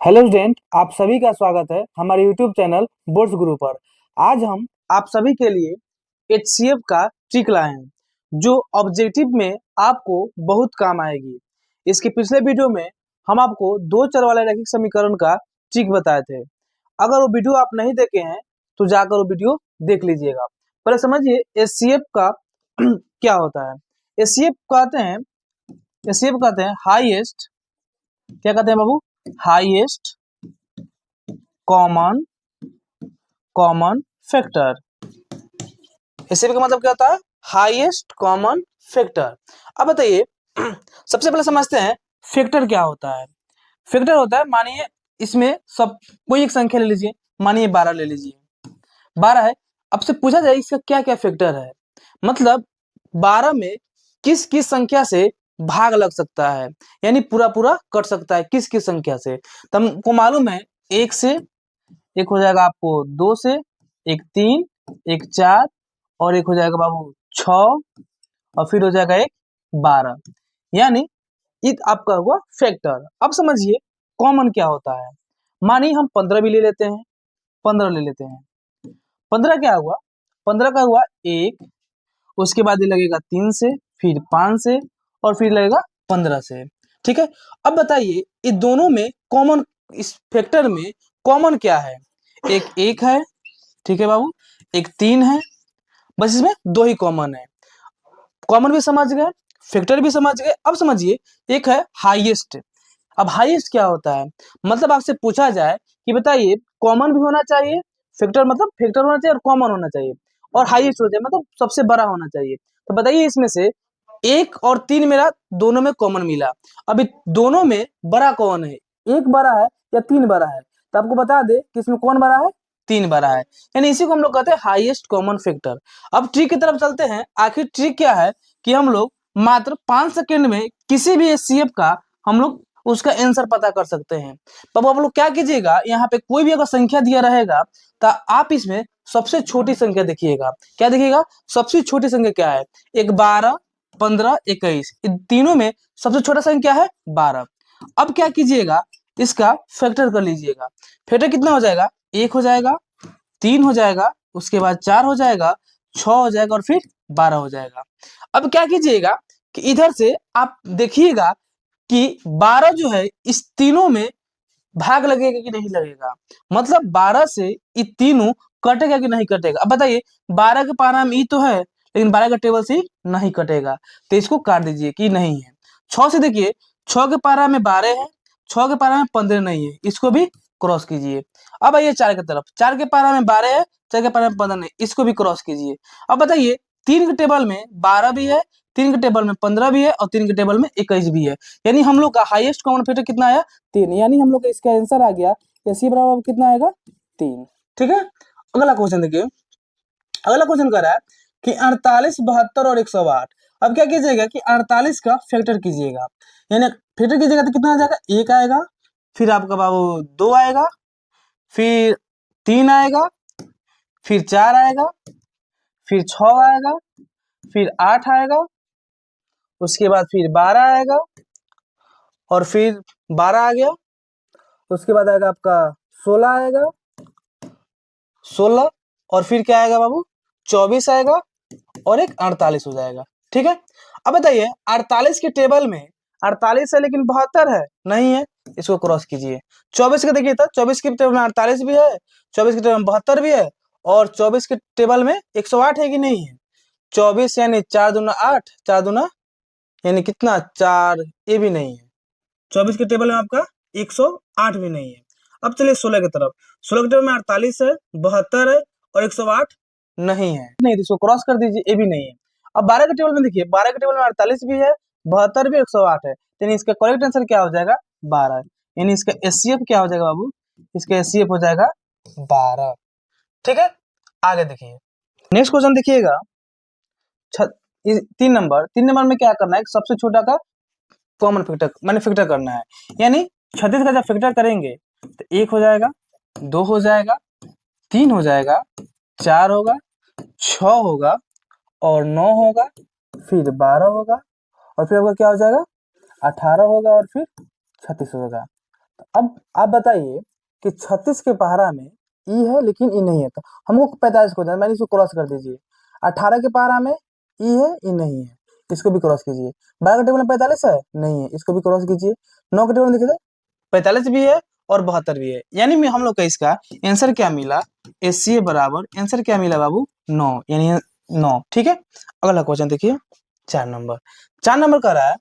Hello student, आप सभी का स्वागत है हमारे यूट्यूब चैनल बोर्ड्स गुरु पर। आज हम आप सभी के लिए एचसीएफ का ट्रिक लाए हैं जो ऑब्जेक्टिव में आपको बहुत काम आएगी। इसके पिछले वीडियो में हम आपको दो चर वाले रैखिक समीकरण का ट्रिक बताए थे। अगर वो वीडियो आप नहीं देखे हैं तो जाकर वो वीडियो देख लीजिएगा। पहले समझिए एचसीएफ का क्या होता है। एचसीएफ कहते हैं हाईएस्ट, क्या कहते हैं बाबू, हाईएस्ट कॉमन फैक्टर। एचसीएफ का मतलब क्या होता है? Highest common factor. अब बताइए सबसे पहले समझते हैं फैक्टर क्या होता है। फैक्टर होता है, मानिए इसमें सब कोई एक संख्या ले लीजिए, मानिए 12 ले लीजिए, 12 है। अब से पूछा जाए इसका क्या क्या फैक्टर है, मतलब 12 में किस किस संख्या से भाग लग सकता है, यानी पूरा पूरा कट सकता है किस किस संख्या से। तो हमको मालूम है एक से, एक हो जाएगा आपको दो से, एक तीन, एक चार, और एक हो जाएगा बाबू 6, और फिर हो जाएगा एक 12, यानी इत आपका हुआ फैक्टर। अब समझिए कॉमन क्या होता है। मानिए हम 15 भी ले लेते हैं, 15 ले लेते हैं। 15 क्या हुआ, 15 का हुआ एक, उसके बाद ये लगेगा 3 से, फिर 5 से, और फिर लगेगा 15 से। ठीक है, अब बताइए इन दोनों में कॉमन, इस फैक्टर में कॉमन क्या है? एक है, ठीक है बाबू, एक 3 है, बस इसमें दो ही कॉमन है। कॉमन भी समझ गए, फैक्टर भी समझ गए। अब समझिए एक है हाईएस्ट। अब हाईएस्ट क्या होता है, मतलब आपसे पूछा जाए कि बताइए कॉमन भी होना चाहिए, फैक्टर मतलब फैक्टर होना चाहिए और कॉमन होना चाहिए, और हाईएस्ट हो जाए मतलब सबसे बड़ा होना चाहिए। तो बताइए इसमें से एक और तीन मेरा दोनों में कॉमन मिला, अभी दोनों में बड़ा कौन है, एक बड़ा है या तीन बड़ा है? तो आपको बता दे कि इसमें कौन बड़ा है, तीन बड़ा है, यानी इसी को हम लोग कहते हैं हाईएस्ट कॉमन फैक्टर। अब ट्रिक की तरफ चलते हैं। आखिर ट्रिक क्या है कि हम लोग मात्र 5 सेकंड में किसी भी एचसीएफ का हम लोग उसका आंसर पता कर सकते हैं। तब आप लोग क्या कीजिएगा, यहाँ पे कोई भी अगर संख्या दिया रहेगा तो आप इसमें सबसे छोटी संख्या देखिएगा। क्या देखिएगा? सबसे छोटी संख्या क्या है? एक 12, 15, 21, इन तीनों में सबसे छोटा संख्या है 12। अब क्या कीजिएगा, इसका फैक्टर कर लीजिएगा। फैक्टर कितना हो जाएगा? एक हो जाएगा, तीन हो जाएगा, उसके बाद चार हो जाएगा, 6 हो जाएगा, और फिर 12 हो जाएगा। अब क्या कीजिएगा कि इधर से आप देखिएगा कि 12 जो है इस तीनों में भाग लगेगा कि नहीं लगेगा, मतलब 12 से ये तीनों कटेगा कि नहीं कटेगा। अब बताइए 12 के पारा में ई तो है, लेकिन 12 का टेबल से नहीं कटेगा, तो इसको काट दीजिए कि नहीं है। 6 से देखिए, 6 के पारा में 12 है, 6 के पारा में 15 नहीं है, इसको भी क्रॉस कीजिए। अब आइए 4 की तरफ, 4 के पारा में 12 है, 4 के पारा में 15 नहीं, इसको भी क्रॉस कीजिए। अब बताइए 3 के टेबल में 12 भी है, 3 के टेबल में 15 भी है, और 3 के टेबल में 21 भी है, यानी हम लोग का हाईएस्ट कॉमन फैक्टर कितना आया? 3, यानी हम लोग का इसका आंसर आ गया सी बराबर कितना आएगा? 3। ठीक है, अगला क्वेश्चन देखिए। अगला क्वेश्चन कह रहा है कि 48, 72 और 108। अब क्या कीजिएगा कि 48 का फैक्टर कीजिएगा, यानी फैक्टर कीजिएगा तो कितना आ जाएगा? एक आएगा, फिर आपका बाबू दो आएगा, फिर तीन आएगा, फिर चार आएगा, फिर 6 आएगा, फिर 8 आएगा, उसके बाद फिर 12 आएगा, और फिर 12 आ गया, उसके बाद आएगा आपका 16 आएगा, 16, और फिर क्या आएगा बाबू? 24 आएगा, और एक 48 हो जाएगा। ठीक है, अब बताइए 48 के टेबल में 48 है लेकिन 72 है नहीं है, इसको क्रॉस कीजिए। 24 का देखिए, तो 24 के टेबल में 48 भी है, 24 के टेबल में 72 भी है, और 24 के टेबल में 108 है कि नहीं है? 24 यानी 4 दूना 8, 4 दूना यानी कितना? 4, ये भी नहीं है। 24 के टेबल में आपका 108 भी नहीं है। अब चलिए 16 की तरफ। 16 के टेबल में 48 है, 72 है, और 108 नहीं है, नहीं, इसको क्रॉस कर दीजिए, ये भी नहीं है। अब 12 के टेबल में देखिए, 12 के टेबल में 48 भी है, 72 भी, 108 है, यानी इसका करेक्ट आंसर क्या हो जाएगा? 12, यानी इसका एचसीएफ क्या हो जाएगा बाबू? इसका एचसीएफ हो जाएगा 12। ठीक है, आगे देखिए नेक्स्ट क्वेश्चन देखिएगा। 3 नंबर में क्या करना है? सबसे छोटा का कॉमन फैक्टर मैंने फैक्टर करना है, यानी 36 का जब फैक्टर करेंगे तो 1 हो जाएगा, 2 हो जाएगा, 3 हो जाएगा, 4 होगा, 6 होगा, और 9 होगा, फिर 12 होगा, और फिर आपका क्या हो जाएगा? 18 होगा, और फिर 36 होगा। अब आप बताइए कि 36 के पहाड़ा में ई है लेकिन ई नहीं है, तो हमको 45 को मैंने इसको क्रॉस कर दीजिए। 18 के पहाड़ा में ई है ई नहीं है, इसको भी क्रॉस कीजिए। 12 के टेबल में 45 है नहीं है, इसको भी क्रॉस कीजिए। 9 के टेबल में देखिए 45 भी है और 72 भी है, यानी में हम लोग का इसका आंसर क्या मिला, एससीए बराबर आंसर क्या मिला बाबू 9, यानी 9। ठीक है, अगला क्वेश्चन देखिए 4 नंबर। 4 नंबर कह रहा है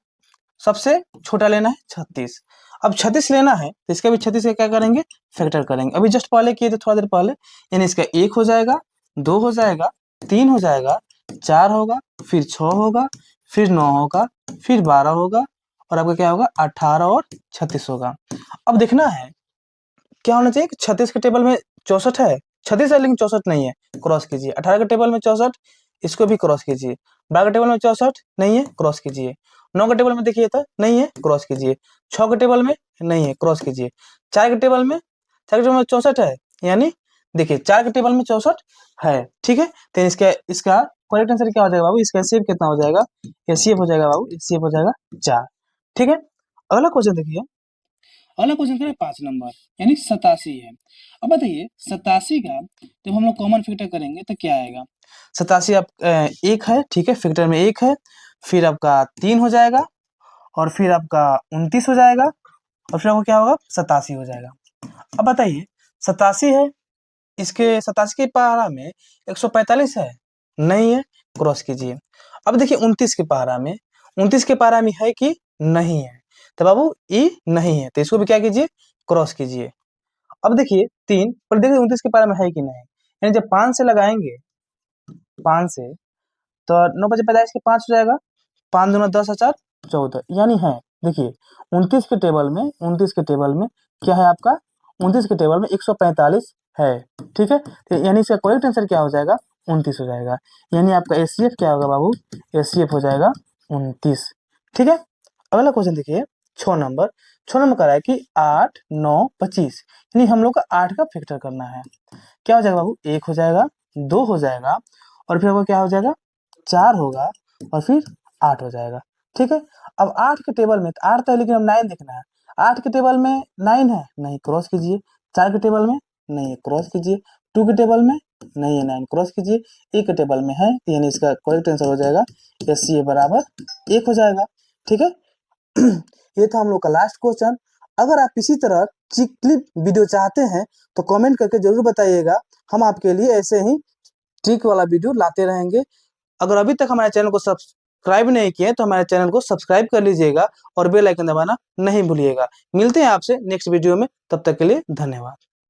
सबसे छोटा लेना है 36। अब 36 लेना है तो इसका भी 36 का क्या करेंगे, फैक्टर करेंगे। अभी जस्ट पहले किए थे थोड़ा देर पहले, यानी इसका 1 हो जाएगा, 2 हो जाएगा, 3 हो जाएगा, 4 होगा, फिर 6 होगा, फिर 9 होगा, फिर 12 होगा, और आपका क्या होगा 18 और 36 होगा। अब देखना है क्या होना चाहिए कि 36 के टेबल में 64 है, 36 है लेकिन 64 नहीं है, क्रॉस कीजिए। 18 के टेबल में 64, इसको भी क्रॉस कीजिए। 12 के टेबल में 64 नहीं है, क्रॉस कीजिए। 9 के टेबल में देखिए तो नहीं है, क्रॉस कीजिए। 6 के टेबल में नहीं है, क्रॉस कीजिए। 4 के टेबल में 64 है, यानी देखिए 4 के टेबल में 64 है। ठीक है, तो इसका इसका करेक्ट आंसर क्या हो जाएगा बाबू, इसका एचसीएफ कितना हो जाएगा, एचसीएफ हो जाएगा बाबू, एचसीएफ हो जाएगा 4। ठीक है, अगला क्वेश्चन देखिए। अगला क्वेश्चन करें 5 नंबर, यानी 87 है। अब बताइए 87 का जब हम लोग कॉमन फैक्टर करेंगे तो क्या आएगा। 87 आप 1 है, ठीक है, फैक्टर में 1 है, फिर आपका 3 हो जाएगा, और फिर आपका 29 हो जाएगा, और फिर आपको क्या होगा 87 हो जाएगा। अब बताइए 87 है, इसके 87 के पहाड़ा में 145 है नहीं है, क्रॉस कीजिए। अब देखिए 29 के पहाड़ा में, 29 के पहाड़ा में है कि नहीं है, तो बाबू ई नहीं है, तो इसको भी क्या कीजिए, क्रॉस कीजिए। अब देखिए 3 पर, देखिए 29 के पहाड़ा में है कि नहीं, यानी जब 5 से लगाएंगे, 5 से तो 9 बजे 45 के 5 हो जाएगा, 5 दूना 10 और 4 14, यानी है। देखिए 29 के टेबल में, 29 के टेबल में क्या है आपका, 29 के टेबल में 145 है। ठीक है, तो यानी इसका करेक्ट आंसर क्या हो जाएगा, 29 हो जाएगा। यानी आपका एचसीएफ क्या होगा बाबू, एचसीएफ हो जाएगा 29। ठीक है, अगला क्वेश्चन देखिए 6 नंबर। 6 नंबर कह रहा है कि 8 9 25, यानी हम लोग का 8 का फैक्टर करना है। क्या हो जाएगा बाबू, 1 हो जाएगा, 2 हो जाएगा, और फिर आपका क्या हो जाएगा 4 होगा, और फिर 8 हो जाएगा। ठीक है, अब 8 के टेबल में 8 तो है लेकिन अब 9 देखना है। 8 के टेबल में 9 है नहीं, क्रॉस कीजिए। 4 के टेबल में नहीं है, क्रॉस कीजिए। 2 के टेबल में नहीं है 9, क्रॉस कीजिए। 1 के टेबल में है, तो यानी इसका करेक्ट आंसर हो जाएगा एस सी ए बराबर 1 हो जाएगा। ठीक है, ये था हम लोग का लास्ट क्वेश्चन। अगर आप इसी तरह क्लिप वीडियो चाहते हैं तो कमेंट करके जरूर बताइएगा, हम आपके लिए ऐसे ही ट्रिक वाला वीडियो लाते रहेंगे। अगर अभी तक हमारे चैनल को सब्सक्राइब नहीं किए तो हमारे चैनल को सब्सक्राइब कर लीजिएगा और बेल आइकन दबाना नहीं भूलिएगा। मिलते हैं आपसे नेक्स्ट वीडियो में, तब तक के लिए धन्यवाद।